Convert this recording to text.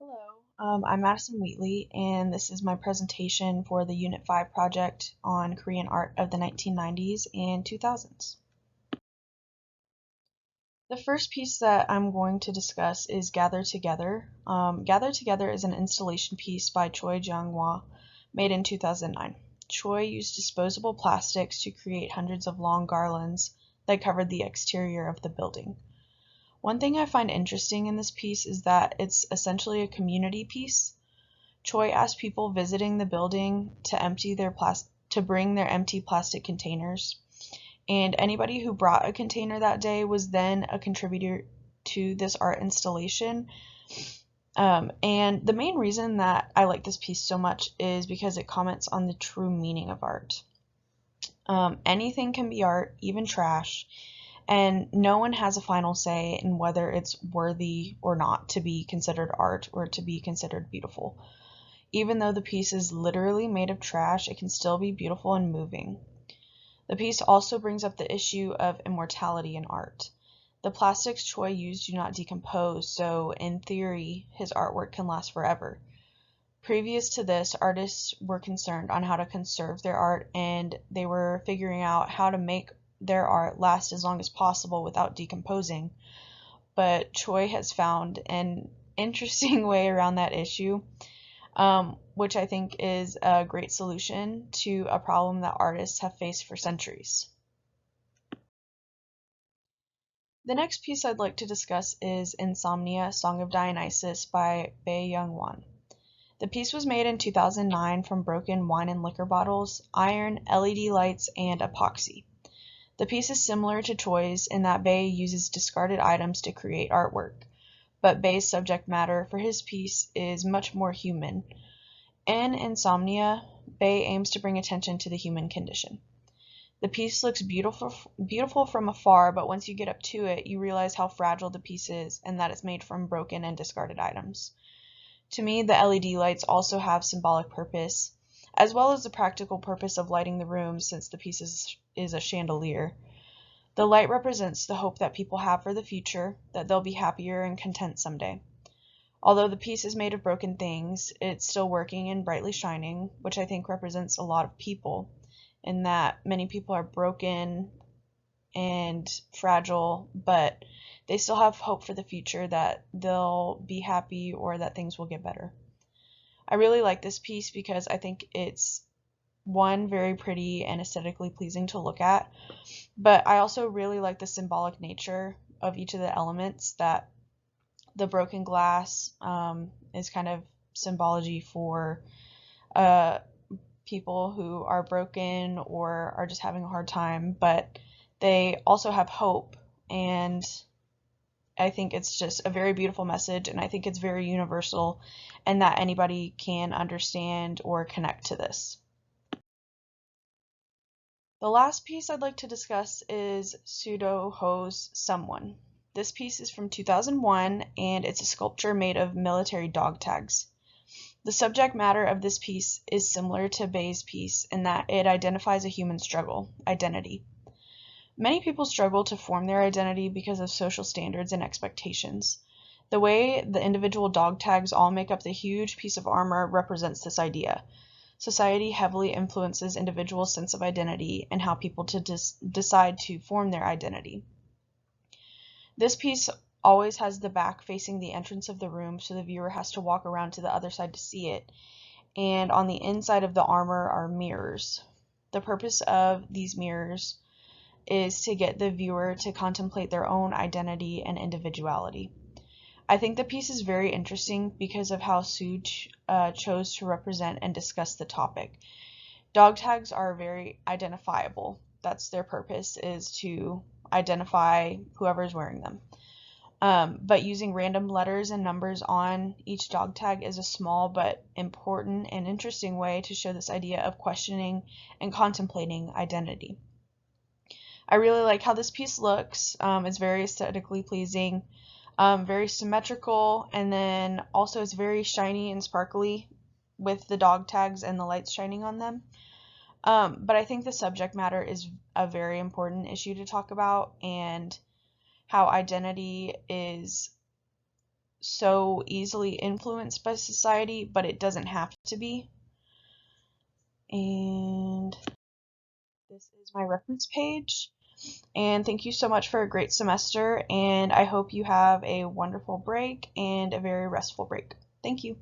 Hello, I'm Madison Wheatley, and this is my presentation for the Unit 5 project on Korean art of the 1990s and 2000s. The first piece that I'm going to discuss is Gather Together. Gather Together is an installation piece by Choi Jung-hwa, made in 2009. Choi used disposable plastics to create hundreds of long garlands that covered the exterior of the building. One thing I find interesting in this piece is that it's essentially a community piece. Choi asked people visiting the building to bring their empty plastic containers, and anybody who brought a container that day was then a contributor to this art installation. And the main reason that I like this piece so much is because it comments on the true meaning of art. Anything can be art, even trash, and no one has a final say in whether it's worthy or not to be considered art or to be considered beautiful. Even though the piece is literally made of trash, it can still be beautiful and moving. The piece also brings up the issue of immortality in art. The plastics Choi used do not decompose, so in theory, his artwork can last forever. Previous to this, artists were concerned on how to conserve their art, and they were figuring out how to make their art last as long as possible without decomposing. But Choi has found an interesting way around that issue, which I think is a great solution to a problem that artists have faced for centuries. The next piece I'd like to discuss is Insomnia, Song of Dionysus by Bae Young-won. The piece was made in 2009 from broken wine and liquor bottles, iron, LED lights, and epoxy. The piece is similar to Choi's in that Bae uses discarded items to create artwork, but Bae's subject matter for his piece is much more human. In Insomnia, Bae aims to bring attention to the human condition. The piece looks beautiful from afar, but once you get up to it, you realize how fragile the piece is and that it's made from broken and discarded items. To me, the LED lights also have symbolic purpose, as well as the practical purpose of lighting the room since the piece is a chandelier. The light represents the hope that people have for the future, that they'll be happier and content someday. Although the piece is made of broken things, it's still working and brightly shining, which I think represents a lot of people, in that many people are broken and fragile, but they still have hope for the future that they'll be happy or that things will get better. I really like this piece because I think it's, one, very pretty and aesthetically pleasing to look at, but I also really like the symbolic nature of each of the elements. That the broken glass is kind of symbology for people who are broken or are just having a hard time, but they also have hope, and I think it's just a very beautiful message, and I think it's very universal and that anybody can understand or connect to this. The last piece I'd like to discuss is Pseudo Ho's Someone. This piece is from 2001, and it's a sculpture made of military dog tags. The subject matter of this piece is similar to Bae's piece in that it identifies a human struggle, identity. Many people struggle to form their identity because of social standards and expectations. The way the individual dog tags all make up the huge piece of armor represents this idea. Society heavily influences individuals' sense of identity and how people decide to form their identity. This piece always has the back facing the entrance of the room, so the viewer has to walk around to the other side to see it. And on the inside of the armor are mirrors. The purpose of these mirrors is to get the viewer to contemplate their own identity and individuality. I think the piece is very interesting because of how Sue chose to represent and discuss the topic. Dog tags are very identifiable. That's their purpose, is to identify whoever's wearing them. But using random letters and numbers on each dog tag is a small but important and interesting way to show this idea of questioning and contemplating identity. I really like how this piece looks. It's very aesthetically pleasing, very symmetrical, and then also it's very shiny and sparkly with the dog tags and the lights shining on them. But I think the subject matter is a very important issue to talk about, and how identity is so easily influenced by society, but it doesn't have to be. And this is my reference page. And thank you so much for a great semester, and I hope you have a wonderful break and a very restful break. Thank you.